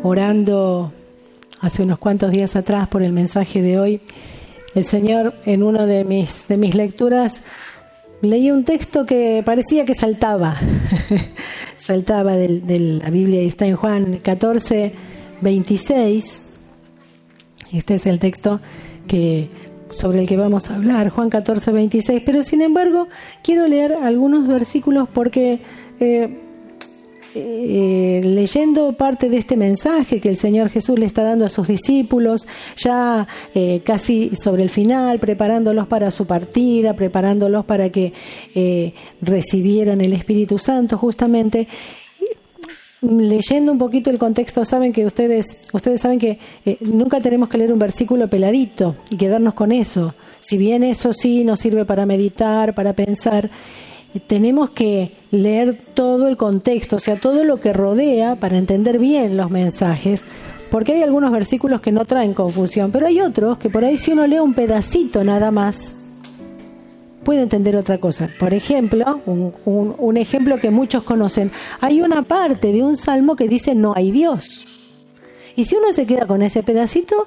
orando hace unos cuantos días atrás por el mensaje de hoy, el Señor en una de mis lecturas leí un texto que parecía que saltaba, saltaba de la Biblia y está en Juan 14, 26. Este es el texto sobre el que vamos a hablar, Juan 14, 26. Pero sin embargo, quiero leer algunos versículos porque leyendo parte de este mensaje que el Señor Jesús le está dando a sus discípulos, ya casi sobre el final, preparándolos para su partida, preparándolos para que recibieran el Espíritu Santo, justamente, leyendo un poquito el contexto, saben que ustedes saben que nunca tenemos que leer un versículo peladito y quedarnos con eso. Si bien eso sí nos sirve para meditar, para pensar, tenemos que leer todo el contexto, o sea, todo lo que rodea para entender bien los mensajes, porque hay algunos versículos que no traen confusión, pero hay otros que por ahí si uno lee un pedacito nada más, puede entender otra cosa. Por ejemplo, un ejemplo que muchos conocen, hay una parte de un salmo que dice no hay Dios. Y si uno se queda con ese pedacito,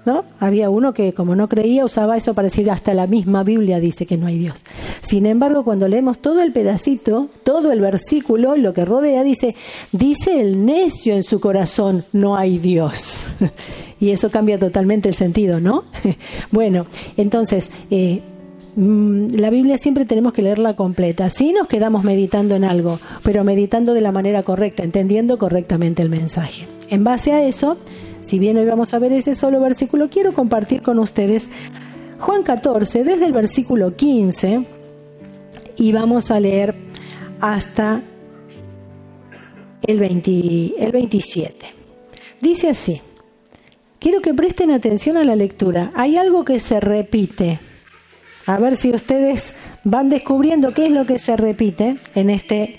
¿no? Había uno que como no creía usaba eso para decir hasta la misma Biblia dice que no hay Dios. Sin embargo, cuando leemos todo el pedacito, todo el versículo, lo que rodea, dice el necio en su corazón, no hay Dios. Y eso cambia totalmente el sentido, ¿no? Bueno, entonces, la Biblia siempre tenemos que leerla completa. Sí nos quedamos meditando en algo, pero meditando de la manera correcta, entendiendo correctamente el mensaje. En base a eso, si bien hoy vamos a ver ese solo versículo, quiero compartir con ustedes Juan 14, desde el versículo 15, y vamos a leer hasta el 27. Dice así, quiero que presten atención a la lectura. Hay algo que se repite. A ver si ustedes van descubriendo qué es lo que se repite en este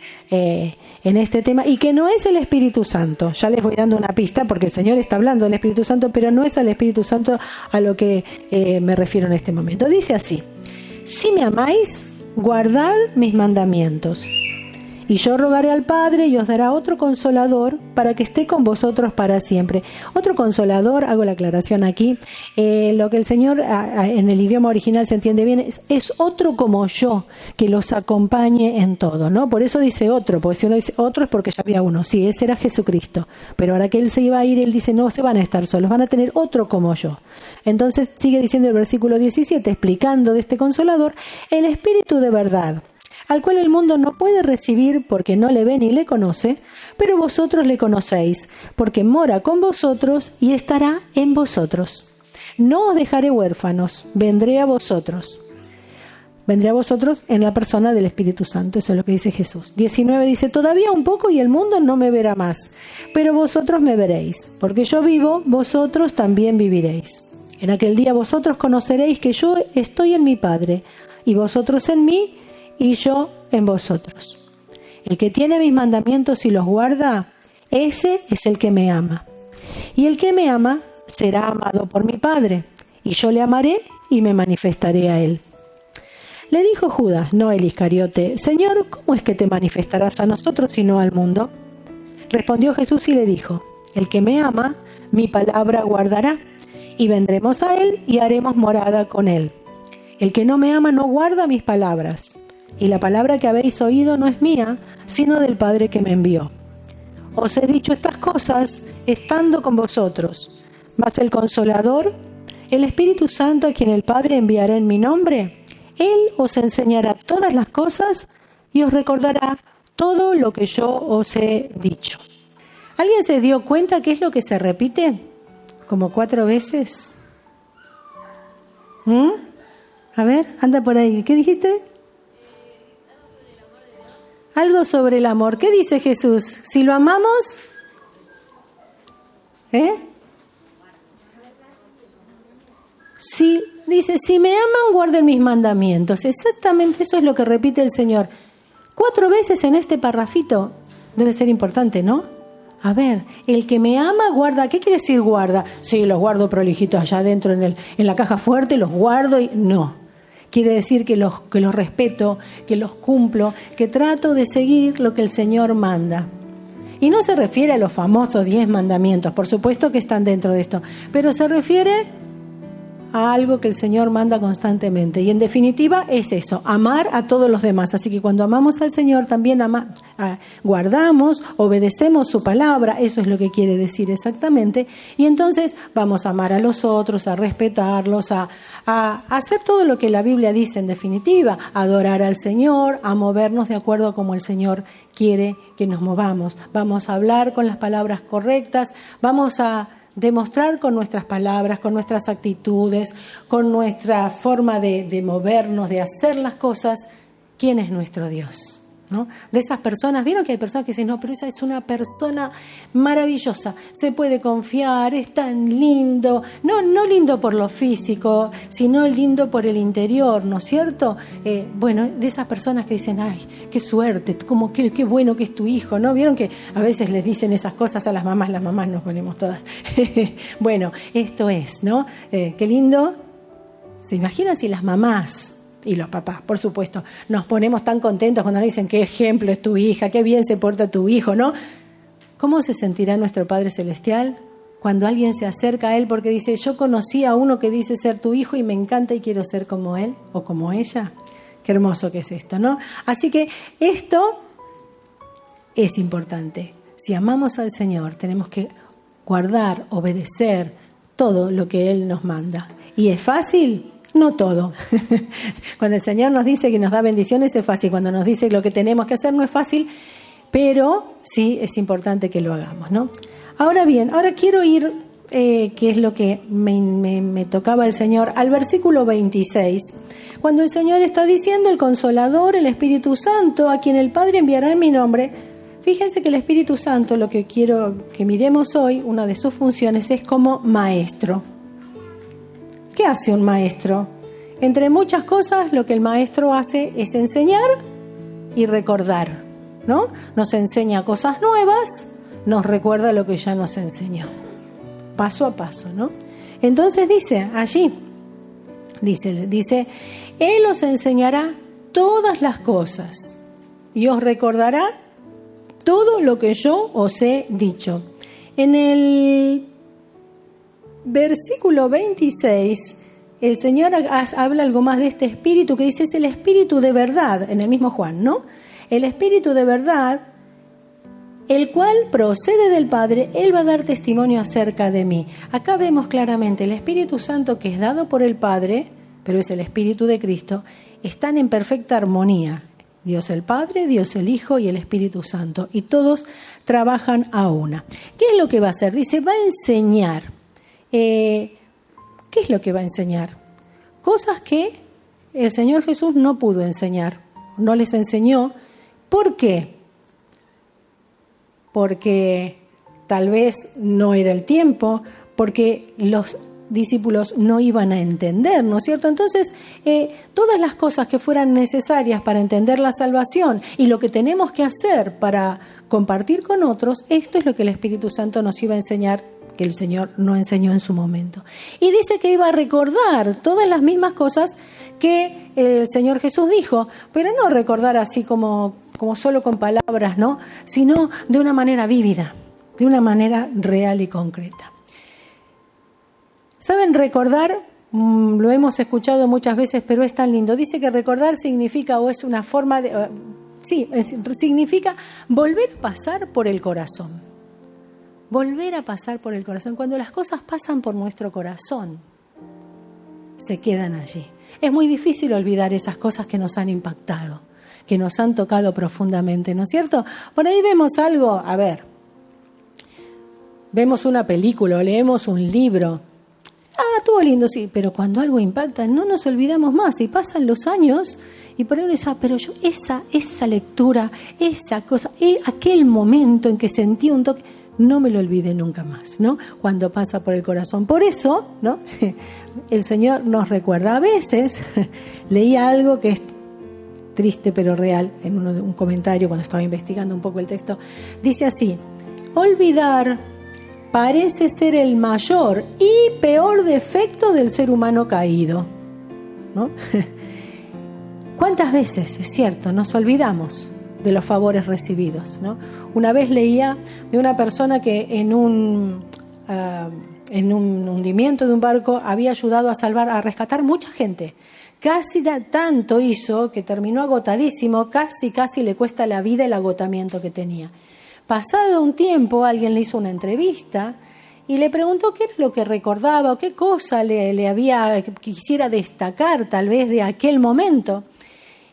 tema, y que no es el Espíritu Santo. Ya les voy dando una pista porque el Señor está hablando del Espíritu Santo, pero no es al Espíritu Santo a lo que me refiero en este momento. Dice así, si me amáis, guardad mis mandamientos. Y yo rogaré al Padre y os dará otro consolador para que esté con vosotros para siempre. Otro consolador, hago la aclaración aquí, lo que el Señor en el idioma original se entiende bien, es otro como yo, que los acompañe en todo, ¿no? Por eso dice otro, porque si uno dice otro es porque ya había uno. Sí, ese era Jesucristo, pero ahora que Él se iba a ir, Él dice, no se van a estar solos, van a tener otro como yo. Entonces sigue diciendo el versículo 17, explicando de este consolador, el Espíritu de verdad, al cual el mundo no puede recibir porque no le ve ni le conoce, pero vosotros le conocéis, porque mora con vosotros y estará en vosotros. No os dejaré huérfanos, vendré a vosotros. Vendré a vosotros en la persona del Espíritu Santo, eso es lo que dice Jesús. 19 dice, todavía un poco y el mundo no me verá más, pero vosotros me veréis, porque yo vivo, vosotros también viviréis. En aquel día vosotros conoceréis que yo estoy en mi Padre, y vosotros en mí, y yo en vosotros. El que tiene mis mandamientos y los guarda, ese es el que me ama. Y el que me ama será amado por mi Padre, y yo le amaré y me manifestaré a él. Le dijo Judas, no el Iscariote, Señor, ¿cómo es que te manifestarás a nosotros y no al mundo? Respondió Jesús y le dijo, el que me ama, mi palabra guardará, y vendremos a él y haremos morada con él. El que no me ama no guarda mis palabras. Y la palabra que habéis oído no es mía, sino del Padre que me envió. Os he dicho estas cosas estando con vosotros. Mas el Consolador, el Espíritu Santo, a quien el Padre enviará en mi nombre, Él os enseñará todas las cosas y os recordará todo lo que yo os he dicho. ¿Alguien se dio cuenta qué es lo que se repite? ¿Como 4 veces? A ver, anda por ahí. ¿Qué dijiste? Algo sobre el amor. ¿Qué dice Jesús? Si lo amamos, dice, si me aman, guarden mis mandamientos. Exactamente eso es lo que repite el Señor. 4 veces en este parrafito. Debe ser importante, ¿no? A ver, el que me ama, guarda. ¿Qué quiere decir guarda? Sí, los guardo prolijitos allá adentro en la caja fuerte, los guardo y... No. Quiere decir que los respeto, que los cumplo, que trato de seguir lo que el Señor manda. Y no se refiere a los famosos 10 mandamientos, por supuesto que están dentro de esto, pero se refiere a algo que el Señor manda constantemente. Y en definitiva es eso, amar a todos los demás. Así que cuando amamos al Señor también guardamos, obedecemos su palabra, eso es lo que quiere decir exactamente. Y entonces vamos a amar a los otros, a respetarlos, a hacer todo lo que la Biblia dice en definitiva, a adorar al Señor, a movernos de acuerdo a como el Señor quiere que nos movamos. Vamos a hablar con las palabras correctas, vamos a demostrar con nuestras palabras, con nuestras actitudes, con nuestra forma de movernos, de hacer las cosas, quién es nuestro Dios, ¿no? De esas personas, vieron que hay personas que dicen, no, pero esa es una persona maravillosa, se puede confiar, es tan lindo, no lindo por lo físico, sino lindo por el interior, ¿no es cierto? Bueno, de esas personas que dicen, ay, qué suerte, qué bueno que es tu hijo, ¿no? Vieron que a veces les dicen esas cosas a las mamás nos ponemos todas. Bueno, esto es, ¿no? Qué lindo. ¿Se imaginan si las mamás y los papás, por supuesto, nos ponemos tan contentos cuando nos dicen qué ejemplo es tu hija, qué bien se porta tu hijo, ¿no? ¿Cómo se sentirá nuestro Padre Celestial cuando alguien se acerca a Él porque dice, yo conocí a uno que dice ser tu hijo y me encanta y quiero ser como él o como ella? Qué hermoso que es esto, ¿no? Así que esto es importante. Si amamos al Señor, tenemos que guardar, obedecer todo lo que Él nos manda. ¿Y es fácil? No todo. Cuando el Señor nos dice que nos da bendiciones es fácil. Cuando nos dice lo que tenemos que hacer no es fácil, pero sí es importante que lo hagamos, ¿no? Ahora bien, ahora quiero ir, que es lo que me tocaba el Señor, al versículo 26, cuando el Señor está diciendo el Consolador, el Espíritu Santo, a quien el Padre enviará en mi nombre. Fíjense que el Espíritu Santo, lo que quiero que miremos hoy, una de sus funciones es como maestro. ¿Qué hace un maestro? Entre muchas cosas, lo que el maestro hace es enseñar y recordar, ¿no? Nos enseña cosas nuevas, nos recuerda lo que ya nos enseñó, paso a paso, ¿no? Entonces dice allí, dice, Él os enseñará todas las cosas y os recordará todo lo que yo os he dicho. En el versículo 26, el Señor habla algo más de este espíritu que dice, es el espíritu de verdad, en el mismo Juan, ¿no? El espíritu de verdad, el cual procede del Padre, Él va a dar testimonio acerca de mí. Acá vemos claramente el Espíritu Santo que es dado por el Padre, pero es el Espíritu de Cristo, están en perfecta armonía. Dios el Padre, Dios el Hijo y el Espíritu Santo, y todos trabajan a una. ¿Qué es lo que va a hacer? Dice, va a enseñar. ¿Qué es lo que va a enseñar? Cosas que el Señor Jesús no pudo enseñar, no les enseñó. ¿Por qué? Porque tal vez no era el tiempo, porque los discípulos no iban a entender, ¿no es cierto? Entonces, todas las cosas que fueran necesarias para entender la salvación y lo que tenemos que hacer para compartir con otros, esto es lo que el Espíritu Santo nos iba a enseñar, que el Señor no enseñó en su momento. Y dice que iba a recordar todas las mismas cosas que el Señor Jesús dijo, pero no recordar así como solo con palabras, ¿no? Sino de una manera vívida, de una manera real y concreta. ¿Saben? Recordar, lo hemos escuchado muchas veces, pero es tan lindo. Dice que recordar significa, o es una forma de... significa volver a pasar por el corazón. Volver a pasar por el corazón. Cuando las cosas pasan por nuestro corazón, se quedan allí. Es muy difícil olvidar esas cosas que nos han impactado, que nos han tocado profundamente, ¿no es cierto? Por ahí vemos algo, vemos una película o leemos un libro. Estuvo lindo, sí, pero cuando algo impacta no nos olvidamos más y pasan los años y por ahí uno dice, pero yo esa lectura, esa cosa, aquel momento en que sentí un toque, no me lo olvidé nunca más, ¿no? Cuando pasa por el corazón. Por eso, ¿no? El Señor nos recuerda. A veces leía algo que es triste pero real en un comentario cuando estaba investigando un poco el texto. Dice así: olvidar parece ser el mayor y peor defecto del ser humano caído, ¿no? ¿Cuántas veces, es cierto, nos olvidamos de los favores recibidos, ¿no? Una vez leía de una persona que en un hundimiento de un barco había ayudado a rescatar mucha gente. Casi tanto hizo que terminó agotadísimo, casi le cuesta la vida el agotamiento que tenía. Pasado un tiempo, alguien le hizo una entrevista y le preguntó qué era lo que recordaba o qué cosa quisiera destacar tal vez de aquel momento.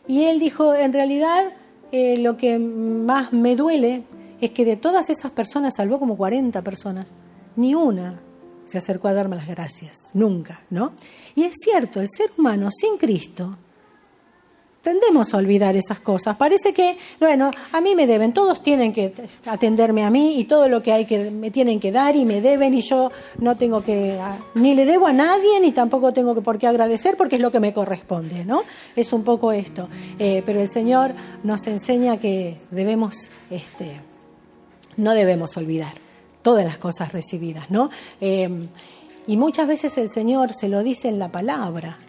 Y él dijo, en realidad lo que más me duele es que de todas esas personas, salvó como 40 personas, ni una se acercó a darme las gracias, nunca, ¿no? Y es cierto, el ser humano sin Cristo tendemos a olvidar esas cosas. Parece que, bueno, a mí me deben, todos tienen que atenderme a mí y todo lo que hay que me tienen que dar y me deben y yo no tengo que, ni le debo a nadie ni tampoco tengo por qué agradecer porque es lo que me corresponde, ¿no? Es un poco esto. Pero el Señor nos enseña que no debemos olvidar todas las cosas recibidas, ¿no? Y muchas veces el Señor se lo dice en la palabra,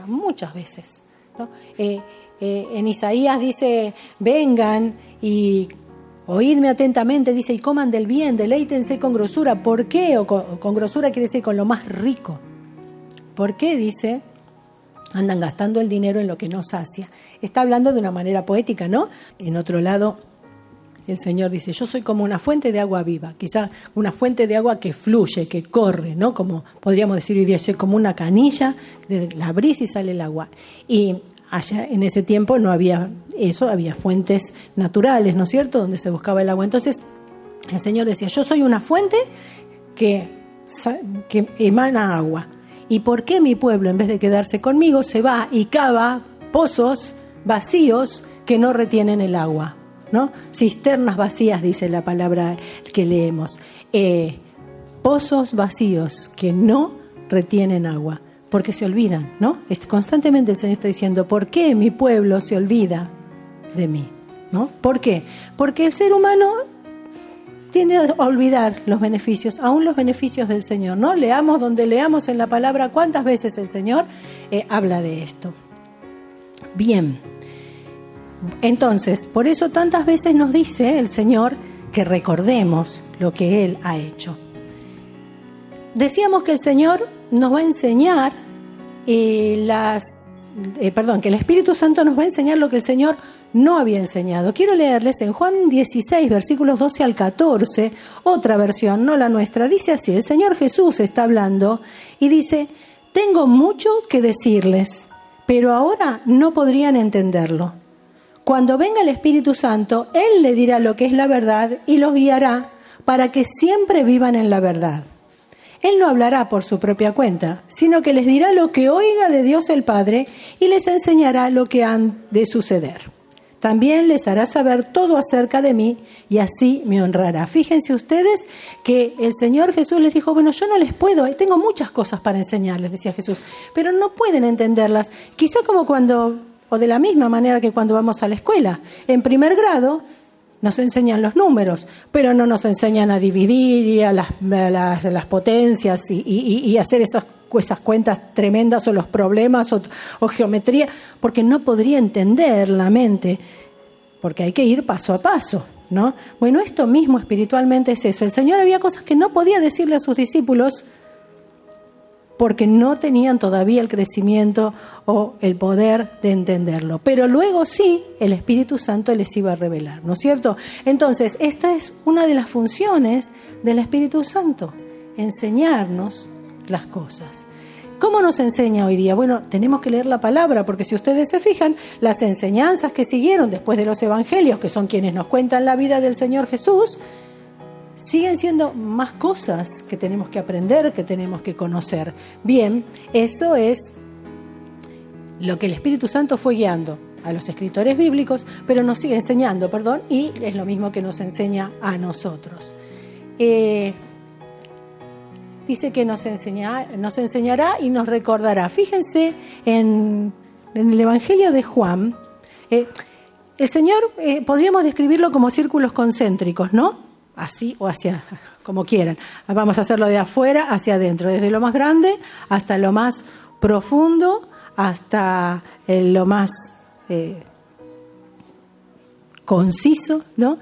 muchas veces, ¿no? En Isaías dice, vengan y oídme atentamente, dice, y coman del bien, deleítense con grosura. ¿Por qué? Con grosura quiere decir con lo más rico. ¿Por qué? Dice, andan gastando el dinero en lo que no sacia. Está hablando de una manera poética, ¿no? En otro lado, el Señor dice, yo soy como una fuente de agua viva, quizá una fuente de agua que fluye, que corre, ¿no? Como podríamos decir hoy día, soy como una canilla, la abrís y sale el agua. Y allá en ese tiempo no había eso, había fuentes naturales, ¿no es cierto?, donde se buscaba el agua. Entonces el Señor decía, yo soy una fuente que emana agua. ¿Y por qué mi pueblo, en vez de quedarse conmigo, se va y cava pozos vacíos que no retienen el agua? ¿No? Cisternas vacías, dice la palabra que leemos. Pozos vacíos que no retienen agua, porque se olvidan, ¿no? Constantemente el Señor está diciendo, ¿por qué mi pueblo se olvida de mí? ¿No? ¿Por qué? Porque el ser humano tiende a olvidar los beneficios, aún los beneficios del Señor, ¿no? Leamos donde leamos en la palabra cuántas veces el Señor habla de esto. Bien. Entonces, por eso tantas veces nos dice el Señor que recordemos lo que Él ha hecho. Decíamos que el Señor nos va a enseñar que el Espíritu Santo nos va a enseñar lo que el Señor no había enseñado. Quiero leerles en Juan 16, versículos 12 al 14, otra versión, no la nuestra. Dice así, el Señor Jesús está hablando y dice, tengo mucho que decirles, pero ahora no podrían entenderlo. Cuando venga el Espíritu Santo, Él le dirá lo que es la verdad y los guiará para que siempre vivan en la verdad. Él no hablará por su propia cuenta, sino que les dirá lo que oiga de Dios el Padre y les enseñará lo que han de suceder. También les hará saber todo acerca de mí y así me honrará. Fíjense ustedes que el Señor Jesús les dijo, bueno, yo no les puedo, tengo muchas cosas para enseñarles, decía Jesús, pero no pueden entenderlas. Quizá como o de la misma manera que cuando vamos a la escuela. En primer grado nos enseñan los números, pero no nos enseñan a dividir y a las potencias y hacer esas cuentas tremendas o los problemas o geometría, porque no podría entender la mente, porque hay que ir paso a paso, ¿no? Bueno, esto mismo espiritualmente es eso. El Señor había cosas que no podía decirle a sus discípulos porque no tenían todavía el crecimiento o el poder de entenderlo. Pero luego sí, el Espíritu Santo les iba a revelar, ¿no es cierto? Entonces, esta es una de las funciones del Espíritu Santo, enseñarnos las cosas. ¿Cómo nos enseña hoy día? Bueno, tenemos que leer la palabra, porque si ustedes se fijan, las enseñanzas que siguieron después de los evangelios, que son quienes nos cuentan la vida del Señor Jesús, siguen siendo más cosas que tenemos que aprender, que tenemos que conocer. Bien, eso es lo que el Espíritu Santo fue guiando a los escritores bíblicos, pero nos sigue enseñando, y es lo mismo que nos enseña a nosotros. Dice que nos enseñará y nos recordará. Fíjense en el Evangelio de Juan, el Señor podríamos describirlo como círculos concéntricos, ¿no? Así o hacia, como quieran. Vamos a hacerlo de afuera hacia adentro, desde lo más grande hasta lo más profundo, hasta lo más conciso, ¿no?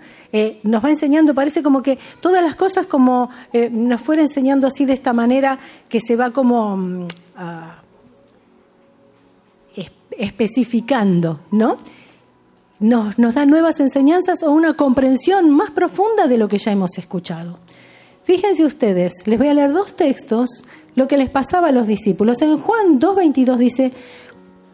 Nos va enseñando, parece como que todas las cosas como nos fuera enseñando así de esta manera que se va como especificando, ¿no? Nos da nuevas enseñanzas o una comprensión más profunda de lo que ya hemos escuchado. Fíjense ustedes, les voy a leer 2 textos, lo que les pasaba a los discípulos. En Juan 2:22 dice,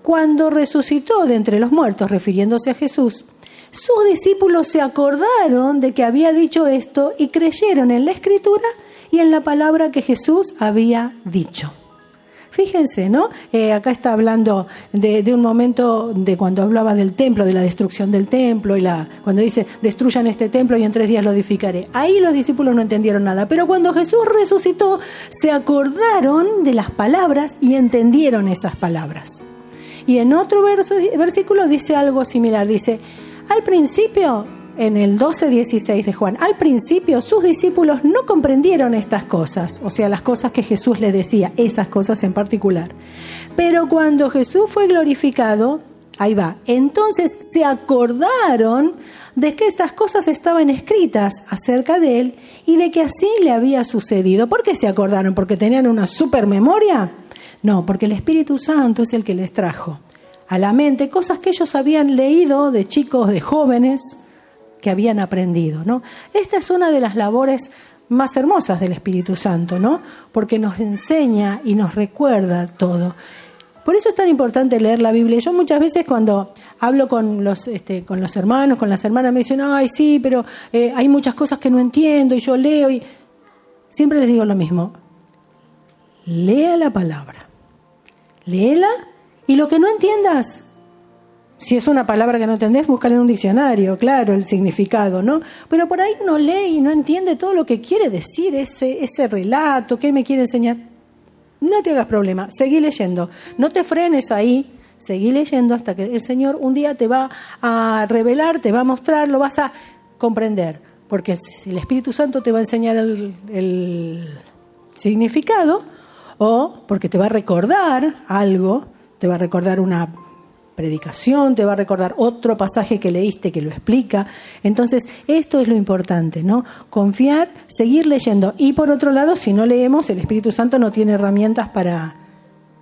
cuando resucitó de entre los muertos, refiriéndose a Jesús, sus discípulos se acordaron de que había dicho esto y creyeron en la Escritura y en la palabra que Jesús había dicho. Fíjense, ¿no? Acá está hablando de un momento de cuando hablaba del templo, de la destrucción del templo, y cuando dice, destruyan este templo y en 3 días lo edificaré. Ahí los discípulos no entendieron nada, pero cuando Jesús resucitó, se acordaron de las palabras y entendieron esas palabras. Y en otro versículo dice algo similar, dice, al principio, en el 12:16 de Juan, al principio sus discípulos no comprendieron estas cosas, o sea, las cosas que Jesús les decía, esas cosas en particular. Pero cuando Jesús fue glorificado, ahí va, entonces se acordaron de que estas cosas estaban escritas acerca de él y de que así le había sucedido. ¿Por qué se acordaron? ¿Porque tenían una supermemoria? No, porque el Espíritu Santo es el que les trajo a la mente cosas que ellos habían leído de chicos, de jóvenes, que habían aprendido, ¿no? Esta es una de las labores más hermosas del Espíritu Santo, ¿no? Porque nos enseña y nos recuerda todo. Por eso es tan importante leer la Biblia. Yo muchas veces cuando hablo con los hermanos, con las hermanas, me dicen, ay, sí, pero hay muchas cosas que no entiendo y yo leo y siempre les digo lo mismo. Lea la palabra. Léela y lo que no entiendas, si es una palabra que no entendés, búscala en un diccionario, claro, el significado, ¿no? Pero por ahí uno lee y no entiende todo lo que quiere decir ese relato, qué me quiere enseñar. No te hagas problema, seguí leyendo. No te frenes ahí, seguí leyendo hasta que el Señor un día te va a revelar, te va a mostrar, lo vas a comprender. Porque el Espíritu Santo te va a enseñar el significado o porque te va a recordar algo, te va a recordar una predicación, te va a recordar otro pasaje que leíste que lo explica. Entonces, esto es lo importante, ¿no? Confiar, seguir leyendo. Y por otro lado, si no leemos, el Espíritu Santo no tiene herramientas para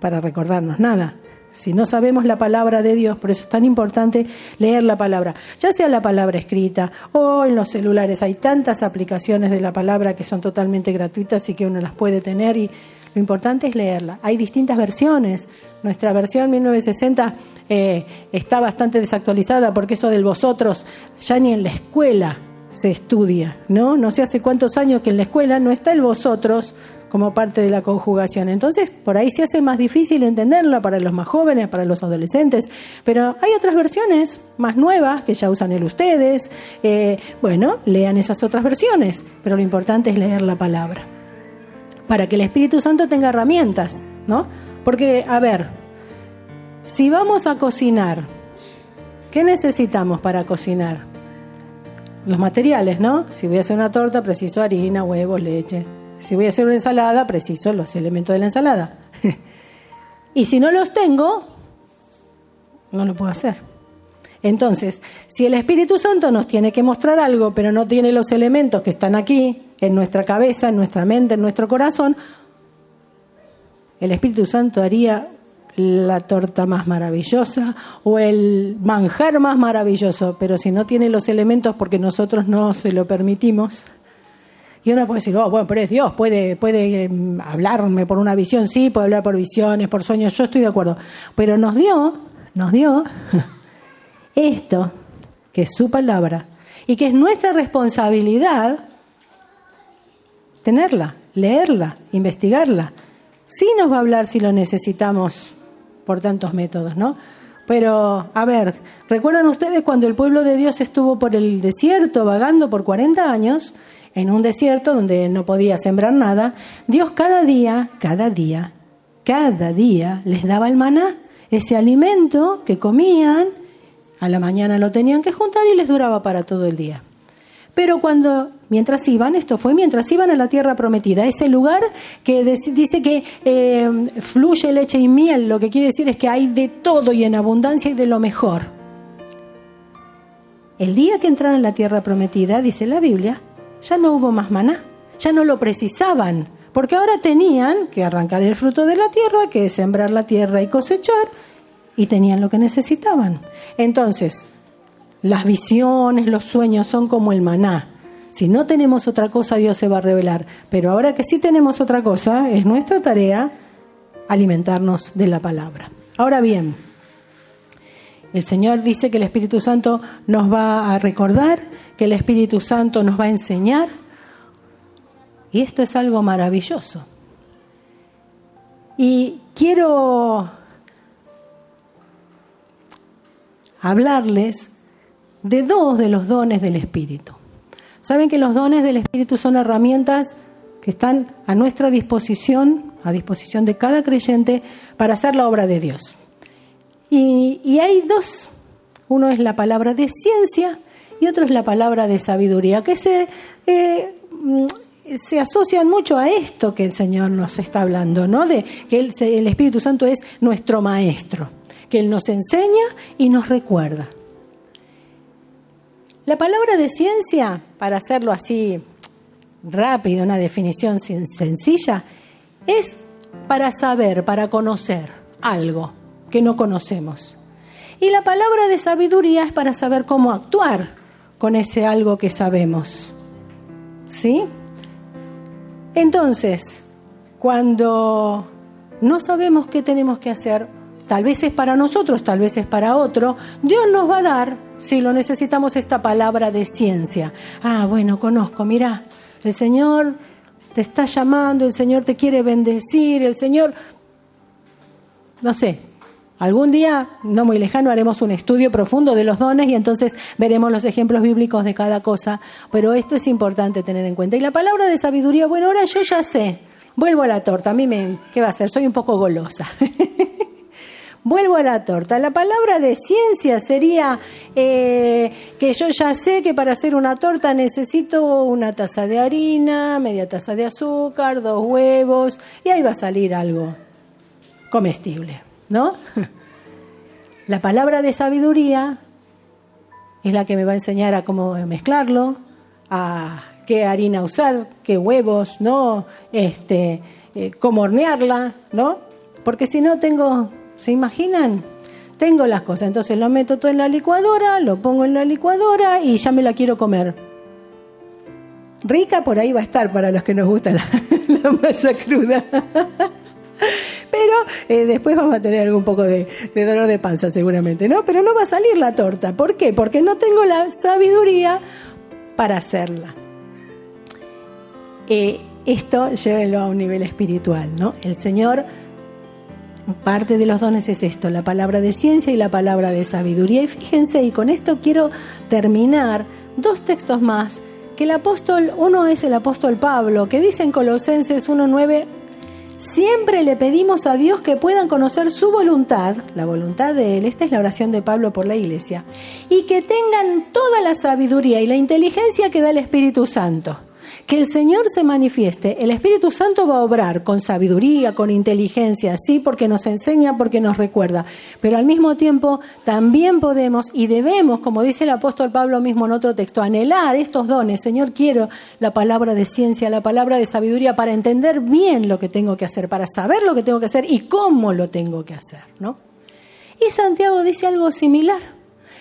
recordarnos nada. Si no sabemos la palabra de Dios, por eso es tan importante leer la palabra. Ya sea la palabra escrita o en los celulares. Hay tantas aplicaciones de la palabra que son totalmente gratuitas y que uno las puede tener y lo importante es leerla. Hay distintas versiones. Nuestra versión 1960 está bastante desactualizada porque eso del vosotros ya ni en la escuela se estudia, ¿no? No sé hace cuántos años que en la escuela no está el vosotros como parte de la conjugación. Entonces, por ahí se hace más difícil entenderla para los más jóvenes, para los adolescentes. Pero hay otras versiones más nuevas que ya usan el ustedes. Bueno, lean esas otras versiones. Pero lo importante es leer la palabra. Para que el Espíritu Santo tenga herramientas, ¿no? Porque, a ver, si vamos a cocinar, ¿qué necesitamos para cocinar? Los materiales, ¿no? Si voy a hacer una torta, preciso harina, huevos, leche. Si voy a hacer una ensalada, preciso los elementos de la ensalada. Y si no los tengo, no lo puedo hacer. Entonces, si el Espíritu Santo nos tiene que mostrar algo, pero no tiene los elementos que están aquí, en nuestra cabeza, en nuestra mente, en nuestro corazón, el Espíritu Santo haría la torta más maravillosa o el manjar más maravilloso, pero si no tiene los elementos porque nosotros no se lo permitimos. Y uno puede decir, oh, bueno, pero es Dios, puede hablarme por una visión, sí, puede hablar por visiones, por sueños, yo estoy de acuerdo. Pero nos dio esto, que es su palabra, y que es nuestra responsabilidad tenerla, leerla, investigarla. Sí nos va a hablar si lo necesitamos por tantos métodos, ¿no? Pero, a ver, ¿recuerdan ustedes cuando el pueblo de Dios estuvo por el desierto vagando por 40 años? En un desierto donde no podía sembrar nada, Dios cada día les daba el maná, ese alimento que comían, a la mañana lo tenían que juntar y les duraba para todo el día. Pero mientras iban a la tierra prometida, ese lugar que dice que fluye leche y miel, lo que quiere decir es que hay de todo y en abundancia y de lo mejor. el día que entraron en la tierra prometida, dice la Biblia, ya no hubo más maná, ya no lo precisaban, porque ahora tenían que arrancar el fruto de la tierra, que es sembrar la tierra y cosechar, y tenían lo que necesitaban. Entonces, las visiones, los sueños son como el maná. Si no tenemos otra cosa, Dios se va a revelar. Pero ahora que sí tenemos otra cosa, es nuestra tarea alimentarnos de la palabra. Ahora bien, el Señor dice que el Espíritu Santo nos va a recordar, que el Espíritu Santo nos va a enseñar. Y esto es algo maravilloso. Y quiero hablarles de dos de los dones del Espíritu. Saben que los dones del Espíritu son herramientas que están a nuestra disposición, a disposición de cada creyente, para hacer la obra de Dios. Y hay dos. Uno es la palabra de ciencia y otro es la palabra de sabiduría, que se asocian mucho a esto que el Señor nos está hablando, ¿no? De que el Espíritu Santo es nuestro maestro, que Él nos enseña y nos recuerda. La palabra de ciencia, para hacerlo así rápido, una definición sencilla, es para saber, para conocer algo que no conocemos. Y la palabra de sabiduría es para saber cómo actuar con ese algo que sabemos. ¿Sí? Entonces, cuando no sabemos qué tenemos que hacer, tal vez es para nosotros, tal vez es para otro, Dios nos va a dar, si lo necesitamos, esta palabra de ciencia. Ah, bueno, conozco, mirá, el Señor te está llamando, el Señor te quiere bendecir, el Señor, no sé, algún día, no muy lejano, haremos un estudio profundo de los dones y entonces veremos los ejemplos bíblicos de cada cosa, pero esto es importante tener en cuenta. Y la palabra de sabiduría, bueno, ahora yo ya sé, vuelvo a la torta, ¿qué va a hacer? Soy un poco golosa. Vuelvo a la torta. La palabra de ciencia sería que yo ya sé que para hacer una torta necesito una taza de harina, media taza de azúcar, 2 huevos, y ahí va a salir algo comestible, ¿no? La palabra de sabiduría es la que me va a enseñar a cómo mezclarlo, a qué harina usar, qué huevos, ¿no? Cómo hornearla, ¿no? Porque si no tengo... ¿Se imaginan? Tengo las cosas, entonces lo meto todo en la licuadora, lo pongo en la licuadora y ya me la quiero comer. Rica por ahí va a estar para los que nos gusta la masa cruda. Pero después vamos a tener algún poco de dolor de panza seguramente, ¿no? Pero no va a salir la torta. ¿Por qué? Porque no tengo la sabiduría para hacerla. Esto llévenlo a un nivel espiritual, ¿no? El Señor... Parte de los dones es esto, la palabra de ciencia y la palabra de sabiduría. Y fíjense, y con esto quiero terminar, 2 textos más, que el apóstol, uno es el apóstol Pablo, que dice en Colosenses 1:9, siempre le pedimos a Dios que puedan conocer su voluntad, la voluntad de Él, esta es la oración de Pablo por la iglesia, y que tengan toda la sabiduría y la inteligencia que da el Espíritu Santo. Que el Señor se manifieste, el Espíritu Santo va a obrar con sabiduría, con inteligencia, sí, porque nos enseña, porque nos recuerda, pero al mismo tiempo también podemos y debemos, como dice el apóstol Pablo mismo en otro texto, anhelar estos dones. Señor, quiero la palabra de ciencia, la palabra de sabiduría para entender bien lo que tengo que hacer, para saber lo que tengo que hacer y cómo lo tengo que hacer, ¿no? Y Santiago dice algo similar.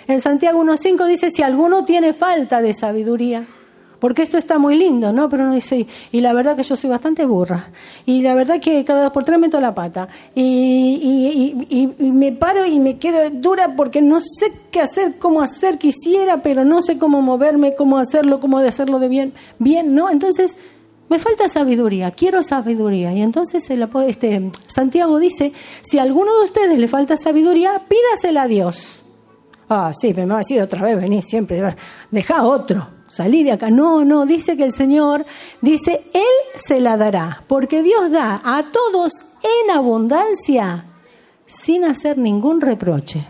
En Santiago 1:5 dice, si alguno tiene falta de sabiduría, porque esto está muy lindo, ¿no? Pero uno dice, y la verdad que yo soy bastante burra, y la verdad que cada 2 por 3 meto la pata, y me paro y me quedo dura porque no sé qué hacer, cómo hacer, quisiera, pero no sé cómo moverme, cómo hacerlo de bien, ¿no? Entonces, me falta sabiduría, quiero sabiduría. Y entonces Santiago dice, si a alguno de ustedes le falta sabiduría, pídasela a Dios. Ah, sí, me va a decir otra vez, vení siempre, dejá otro. Salí de acá. No, dice que el Señor, dice, Él se la dará, porque Dios da a todos en abundancia, sin hacer ningún reproche.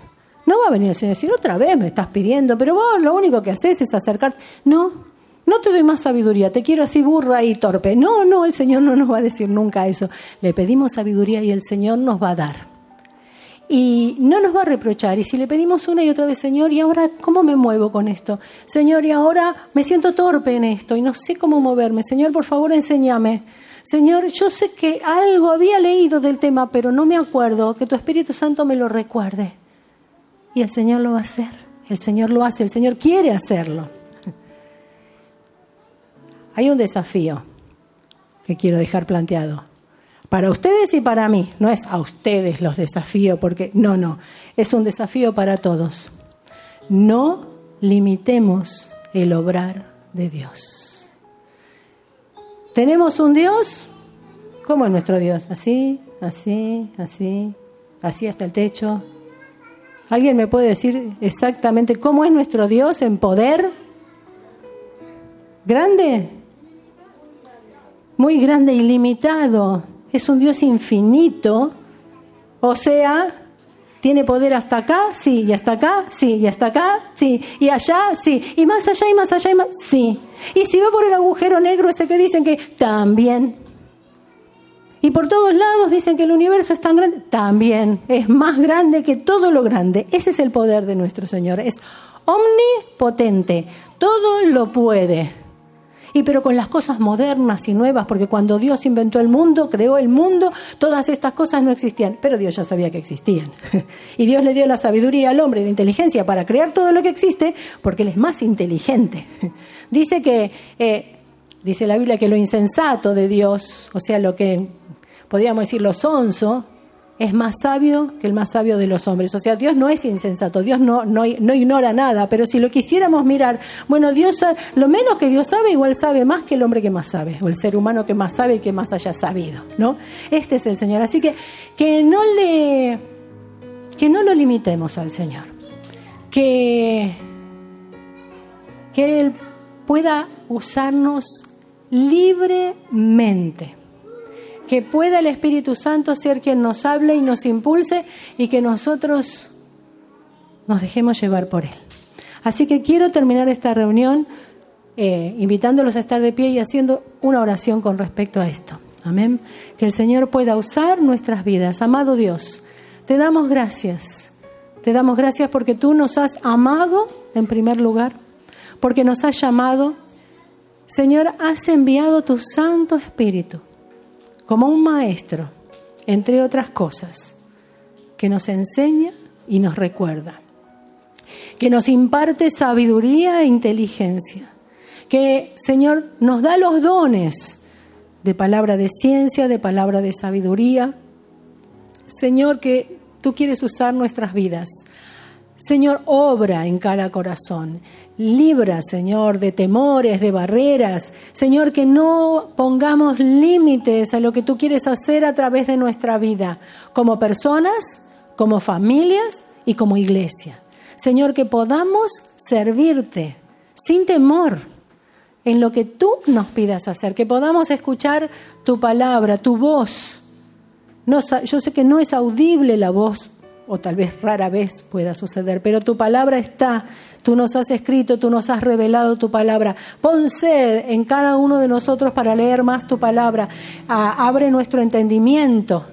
No va a venir el Señor a decir, otra vez me estás pidiendo, pero vos lo único que haces es acercarte. No te doy más sabiduría, te quiero así burra y torpe. No, el Señor no nos va a decir nunca eso. Le pedimos sabiduría y el Señor nos va a dar. Y no nos va a reprochar. Y si le pedimos una y otra vez, Señor, ¿y ahora cómo me muevo con esto? Señor, y ahora me siento torpe en esto y no sé cómo moverme. Señor, por favor, enséñame. Señor, yo sé que algo había leído del tema, pero no me acuerdo. Que tu Espíritu Santo me lo recuerde. Y el Señor lo va a hacer. El Señor lo hace. El Señor quiere hacerlo. Hay un desafío que quiero dejar planteado. Para ustedes y para mí. No es a ustedes los desafíos, porque no. Es un desafío para todos. No limitemos el obrar de Dios. ¿Tenemos un Dios? ¿Cómo es nuestro Dios? Así hasta el techo. ¿Alguien me puede decir exactamente cómo es nuestro Dios en poder? ¿Grande? Muy grande, ilimitado. Es un Dios infinito. O sea, ¿tiene poder hasta acá? Sí. ¿Y hasta acá? Sí. ¿Y hasta acá? Sí. ¿Y allá? Sí. ¿Y más allá y más allá y más? Sí. ¿Y si va por el agujero negro ese que dicen que? También. ¿Y por todos lados dicen que el universo es tan grande? También. Es más grande que todo lo grande. Ese es el poder de nuestro Señor. Es omnipotente. Todo lo puede. Y pero con las cosas modernas y nuevas, porque cuando Dios inventó el mundo, creó el mundo, todas estas cosas no existían, pero Dios ya sabía que existían. Y Dios le dio la sabiduría al hombre, la inteligencia para crear todo lo que existe, porque Él es más inteligente. Dice la Biblia que lo insensato de Dios, o sea, lo que podríamos decir lo sonso, es más sabio que el más sabio de los hombres. O sea, Dios no es insensato, Dios no ignora nada, pero si lo quisiéramos mirar, bueno, Dios, lo menos que Dios sabe, igual sabe más que el hombre que más sabe, o el ser humano que más sabe y que más haya sabido, ¿no? Este es el Señor. Así que no lo limitemos al Señor. Que Él pueda usarnos libremente. Que pueda el Espíritu Santo ser quien nos hable y nos impulse y que nosotros nos dejemos llevar por Él. Así que quiero terminar esta reunión invitándolos a estar de pie y haciendo una oración con respecto a esto. Amén. Que el Señor pueda usar nuestras vidas. Amado Dios, te damos gracias. Te damos gracias porque tú nos has amado en primer lugar, porque nos has llamado. Señor, has enviado tu Santo Espíritu como un maestro, entre otras cosas, que nos enseña y nos recuerda, que nos imparte sabiduría e inteligencia, que, Señor, nos da los dones de palabra de ciencia, de palabra de sabiduría. Señor, que tú quieres usar nuestras vidas. Señor, obra en cada corazón. Libra, Señor, de temores, de barreras. Señor, que no pongamos límites a lo que tú quieres hacer a través de nuestra vida, como personas, como familias y como iglesia. Señor, que podamos servirte sin temor en lo que tú nos pidas hacer, que podamos escuchar tu palabra, tu voz. Yo sé que no es audible la voz, o tal vez rara vez pueda suceder, pero tu palabra está. Tú nos has escrito, tú nos has revelado tu palabra. Pon sed en cada uno de nosotros para leer más tu palabra. Abre nuestro entendimiento,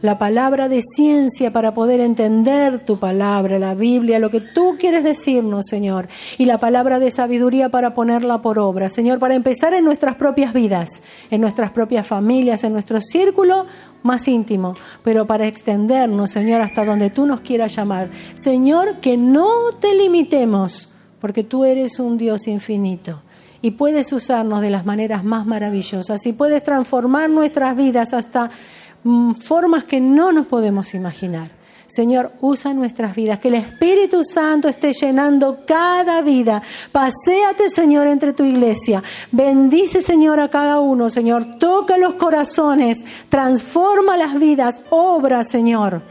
la palabra de ciencia para poder entender tu palabra, la Biblia, lo que tú quieres decirnos, Señor. Y la palabra de sabiduría para ponerla por obra, Señor, para empezar en nuestras propias vidas, en nuestras propias familias, en nuestro círculo más íntimo, pero para extendernos, Señor, hasta donde tú nos quieras llamar. Señor, que no te limitemos, porque tú eres un Dios infinito y puedes usarnos de las maneras más maravillosas y puedes transformar nuestras vidas hasta formas que no nos podemos imaginar. Señor, usa nuestras vidas, que el Espíritu Santo esté llenando cada vida. Paséate, Señor, entre tu iglesia. Bendice, Señor, a cada uno. Señor, toca los corazones, transforma las vidas, obra, Señor.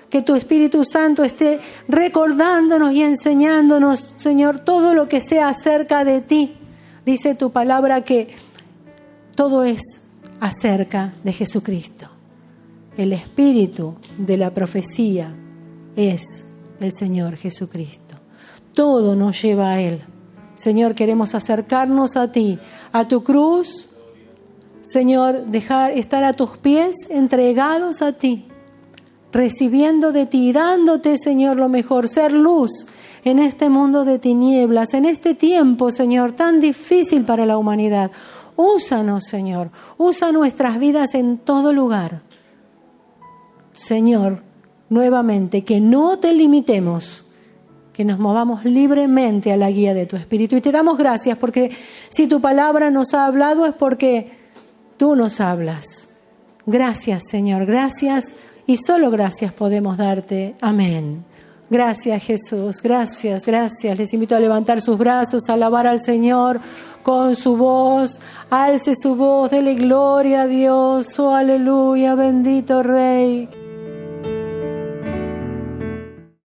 Que tu Espíritu Santo esté recordándonos y enseñándonos, Señor, todo lo que sea acerca de ti. Dice tu palabra que todo es acerca de Jesucristo. El espíritu de la profecía es el Señor Jesucristo. Todo nos lleva a Él. Señor, queremos acercarnos a ti, a tu cruz. Señor, estar a tus pies entregados a ti. recibiendo de ti, dándote, Señor, lo mejor, ser luz en este mundo de tinieblas, en este tiempo, Señor, tan difícil para la humanidad. Úsanos, Señor, usa nuestras vidas en todo lugar. Señor, nuevamente, que no te limitemos, que nos movamos libremente a la guía de tu Espíritu. Y te damos gracias porque si tu palabra nos ha hablado es porque tú nos hablas. Gracias, Señor, gracias y solo gracias podemos darte. Amén. Gracias, Jesús, gracias, gracias. Les invito a levantar sus brazos, a alabar al Señor con su voz. Alce su voz, dele gloria a Dios. Oh, aleluya, bendito Rey.